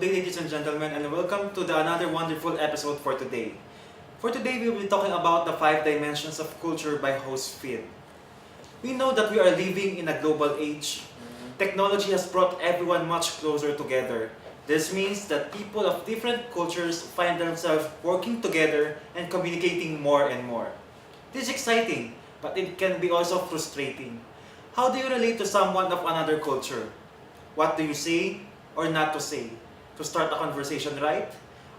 Good day, ladies and gentlemen, and welcome to another wonderful episode for today. For today, we will be talking about the 5 dimensions of culture by Hofstede. We know that we are living in a global age. Technology has brought everyone much closer together. This means that people of different cultures find themselves working together and communicating more and more. This is exciting, but it can be also frustrating. How do you relate to someone of another culture? What do you say or not to say to start a conversation, right?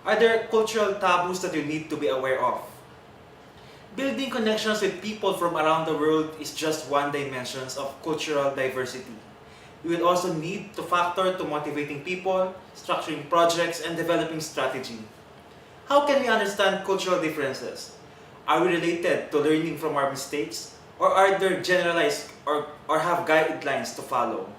Are there cultural taboos that you need to be aware of? Building connections with people from around the world is just one dimension of cultural diversity. You will also need to factor to motivating people, structuring projects, and developing strategy. How can we understand cultural differences? Are we related to learning from our mistakes? Or are they generalized or have guidelines to follow?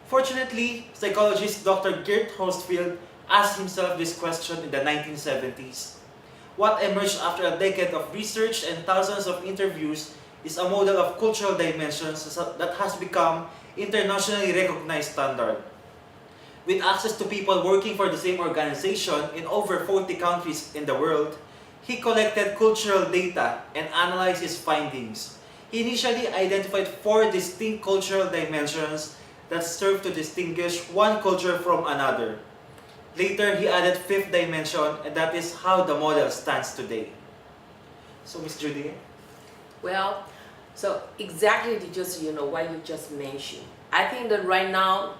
Fortunately, psychologist Dr. Geert Hofstede asked himself this question in the 1970s. What emerged after a decade of research and thousands of interviews is a model of cultural dimensions that has become internationally recognized standard. With access to people working for the same organization in over 40 countries in the world, he collected cultural data and analyzed his findings. He initially identified 4 distinct cultural dimensions that serve to distinguish one culture from another. Later, he added 5th dimension, and that is how the model stands today. So, Ms. Judy? Well, so exactly what you just mentioned. I think that right now,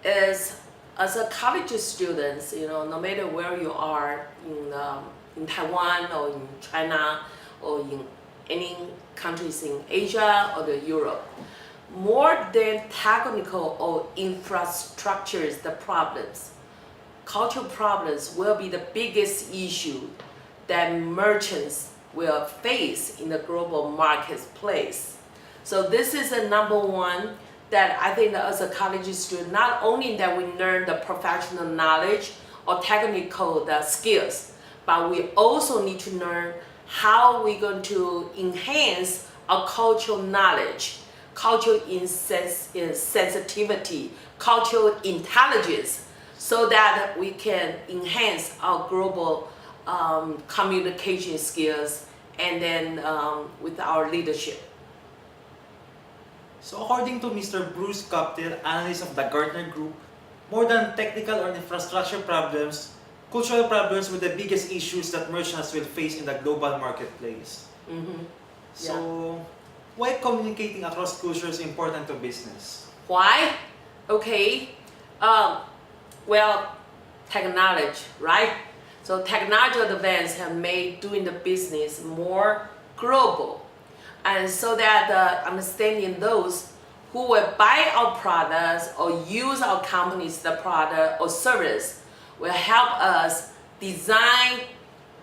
as a college students, no matter where you are in Taiwan or in China or in any countries in Asia or Europe, more than technical or infrastructures, the problems, cultural problems will be the biggest issue that merchants will face in the global marketplace. So this is a number one that I think that as a college student, not only that we learn the professional knowledge or technical skills, but we also need to learn how we're going to enhance our cultural knowledge, cultural sensitivity, cultural intelligence, so that we can enhance our global communication skills and then with our leadership. So according to Mr. Bruce Copter, analyst of the Gartner Group, more than technical or infrastructure problems, cultural problems were the biggest issues that merchants will face in the global marketplace. Mm-hmm. So, why communicating across cultures is important to business? Why? Okay. Well, technology, right? So technology advance have made doing the business more global, and so that understanding those who will buy our products or use our company's the product or service will help us design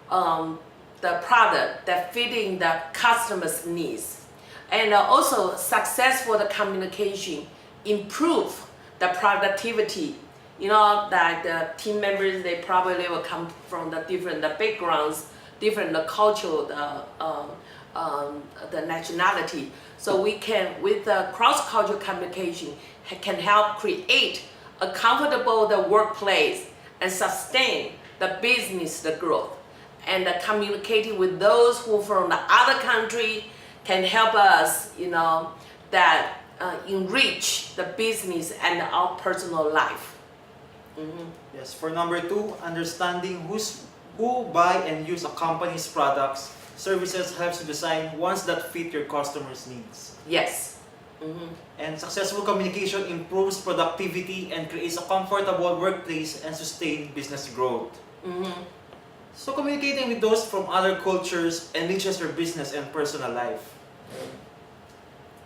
the product that fitting the customer's needs, and also successful the communication improve the productivity. That the team members, they probably will come from the different backgrounds, different cultural, the nationality. So we can, with the cross-cultural communication, can help create a comfortable workplace and sustain the business, the growth. And communicating with those who from the other country can help us, that enrich the business and our personal life. Mm-hmm. Yes, for number 2, understanding who buy and use a company's products, services helps to design ones that fit your customers' needs. Yes. Mm-hmm. And successful communication improves productivity and creates a comfortable workplace and sustained business growth. Mm-hmm. So communicating with those from other cultures enriches your business and personal life.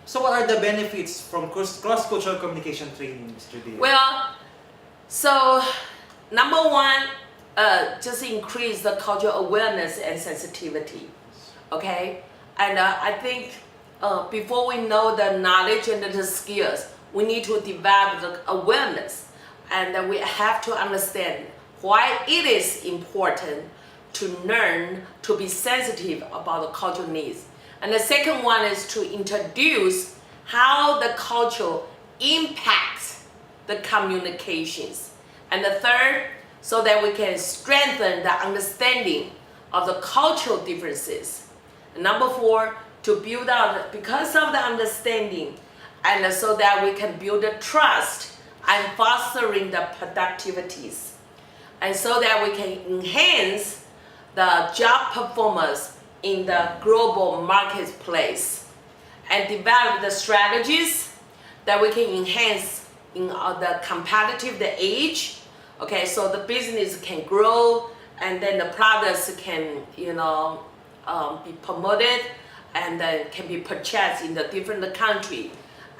So what are the benefits from cross-cultural communication training, Mr. Yeh? Well, so number one, just increase the cultural awareness and sensitivity. Okay, and I think before we know the knowledge and the skills, we need to develop the awareness, and we have to understand why it is important to learn to be sensitive about the cultural needs. And the second one is to introduce how the culture impacts the communications And the third, so that we can strengthen the understanding of the cultural differences. And number four, to build out, because of the understanding, and so that we can build the trust and fostering the productivities. And so that we can enhance the job performance in the global marketplace and develop the strategies that we can enhance in the competitive age. Okay, so the business can grow and then the products can, be promoted and then can be purchased in the different country.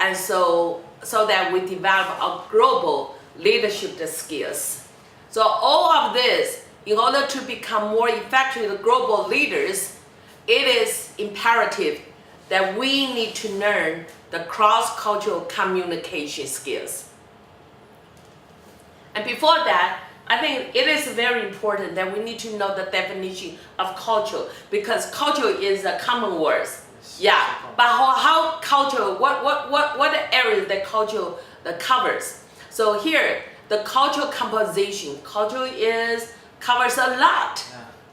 And so that we develop our global leadership skills. So all of this, in order to become more effective global leaders, it is imperative that we need to learn the cross-cultural communication skills. And before that, I think it is very important that we need to know the definition of culture, because culture is a common word. Yeah, but how culture, what areas that culture that covers? So here, the cultural composition. Culture covers a lot.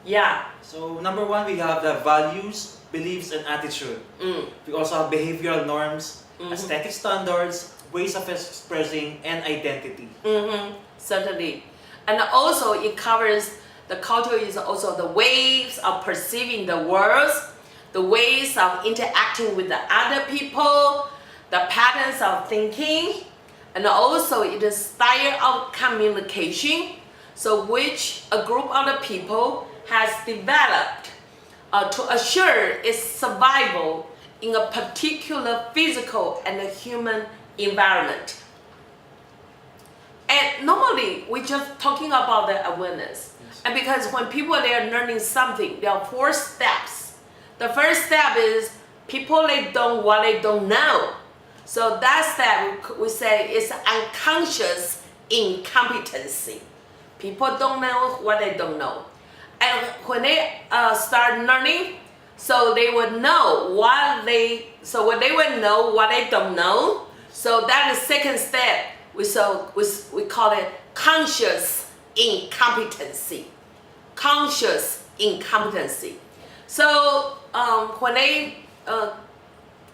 Yeah. So number one, we have the values, beliefs, and attitude. We also have behavioral norms, aesthetic standards, ways of expressing, and identity. Certainly. And also it covers, the culture is also the ways of perceiving the world, the ways of interacting with the other people, the patterns of thinking, and also it is style of communication, so which a group of the people has developed to assure its survival in a particular physical and human environment. And normally we're just talking about the awareness. Yes. And because when people they are learning something, there are 4 steps. The first step is people they don't what they don't know. So that step we say is unconscious incompetency. People don't know what they don't know. And when they start learning, so they would know what they would know what they don't know. So that is second step. We call it conscious incompetency. Conscious incompetency. So when they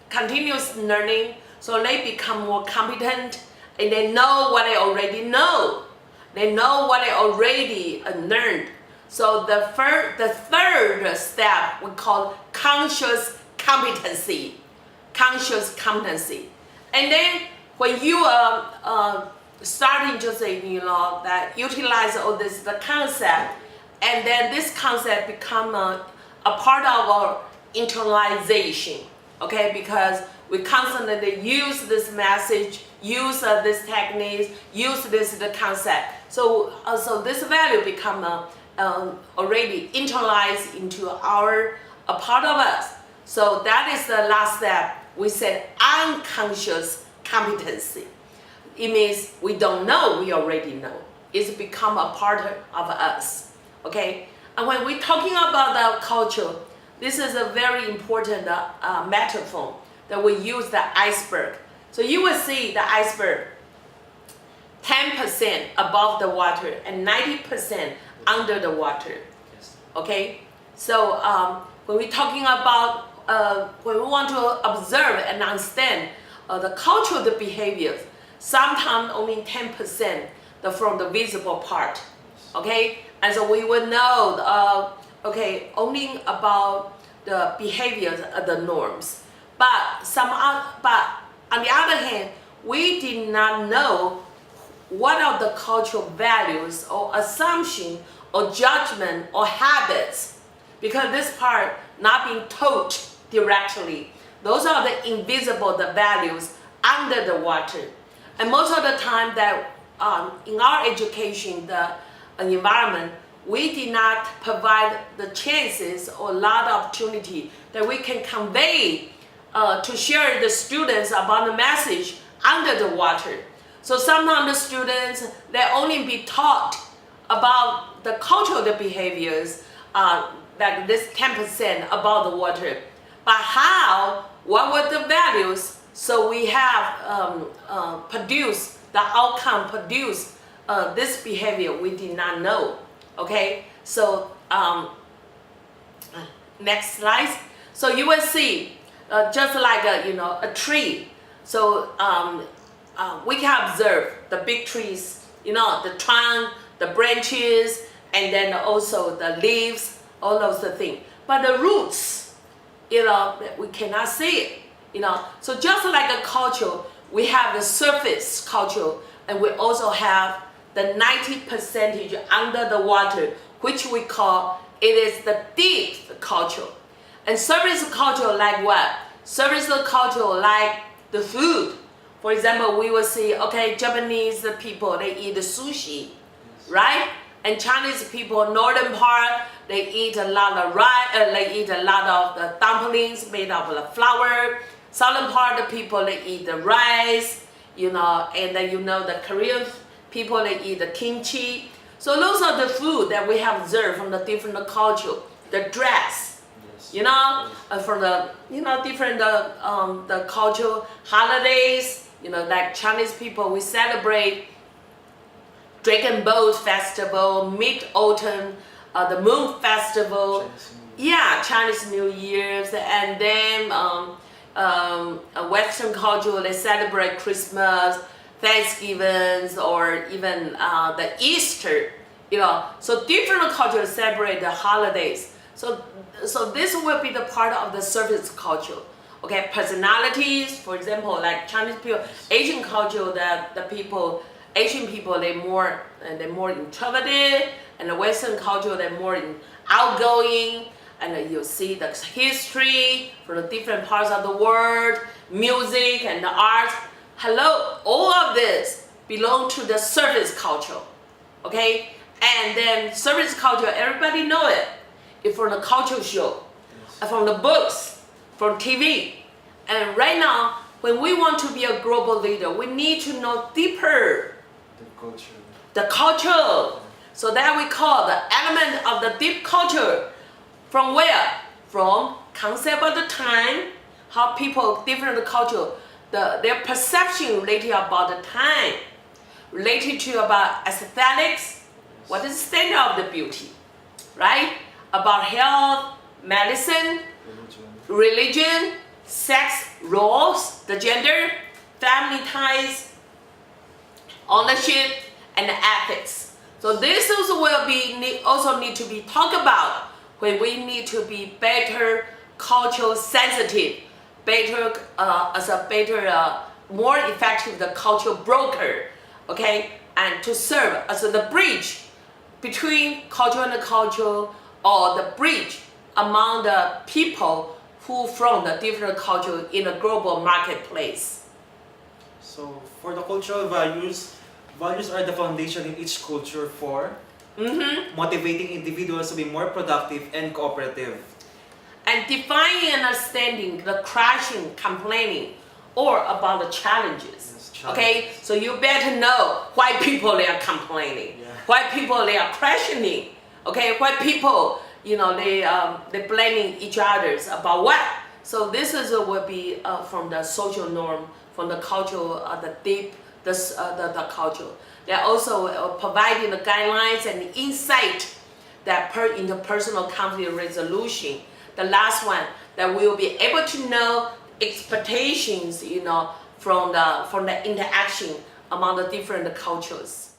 continuous learning, so they become more competent and they know what they already know. They know what they already learned. So the third step we call conscious competency. Conscious competency. And then when you are starting to say, that utilize all this the concept, and then this concept become a part of our internalization, okay? Because we constantly use this message, use this techniques, use the concept. So this value become already internalized into a part of us. So that is the last step. We said unconscious competency. It means we don't know, we already know. It's become a part of us, okay? And when we're talking about the culture, this is a very important metaphor that we use, the iceberg. So you will see the iceberg 10% above the water and 90% under the water, okay? So when we're talking about, when we want to observe and understand the cultural behaviors, sometimes only 10% from the visible part, okay? And so we will know, only about the behaviors of the norms. But on the other hand, we did not know what are the cultural values or assumption or judgment or habits, because this part not being taught directly. Those are the invisible, the values under the water. And most of the time that in our education, the environment, we did not provide the chances or a lot of opportunity that we can convey to share the students about the message under the water. So sometimes the students, they only be taught about the cultural behaviors, like this 10% about the water. But what were the values? So we have produced the outcome, produced this behavior we did not know. Okay, so next slide. So you will see just like a tree. So we can observe the big trees, the trunk, the branches, and then also the leaves, all those things. But the roots, we cannot see it. So just like a culture, we have the surface culture, and we also have the 90% under the water, which we call it is the deep culture. And surface culture like what? Surface culture like the food. For example, we will see, okay, Japanese people, they eat sushi, right? And Chinese people, northern part, they eat a lot of rice, they eat a lot of the dumplings made of the flour. Southern part of the people, they eat the rice, and then the Korean people, they eat the kimchi. So those are the food that we have observed from the different culture. The dress, from the different the culture holidays. Like Chinese people, we celebrate Dragon Boat Festival, Mid-Autumn, the Moon Festival, Chinese New Year's, and then Western culture, they celebrate Christmas, Thanksgiving, or even the Easter. So different cultures celebrate the holidays. So this will be the part of the surface culture. Okay, personalities, for example, like Chinese people, Asian culture, that the people, Asian people, they're more introverted, and the Western culture, they're more outgoing, and you see the history from the different parts of the world, music and the art. Hello, all of this belong to the surface culture, okay? And then surface culture, everybody know it. It's from the culture show, from the books, from TV. And right now, when we want to be a global leader, we need to know deeper the culture. So that we call the element of the deep culture. From where? From concept of the time, how people, different culture, their perception related about the time, related to about aesthetics, what is the standard of the beauty, right? About health, medicine, religion, sex, roles, the gender, family ties, ownership, and ethics. So this also will also need to be talked about when we need to be better cultural sensitive, better more effective the cultural broker, okay, and to serve as the bridge between culture and culture, or the bridge among the people who from the different culture in a global marketplace. So for the cultural values are the foundation in each culture for motivating individuals to be more productive and cooperative. And defining and understanding the crashing, complaining, or about the challenges. Okay, so you better know why people they are complaining, why people they are questioning. Okay, why people they blaming each others about what. So this is will be from the social norm, from the culture, the deep, the culture. They are also providing the guidelines and insight that per interpersonal conflict resolution. The last one, that we will be able to know expectations, from the interaction among the different cultures.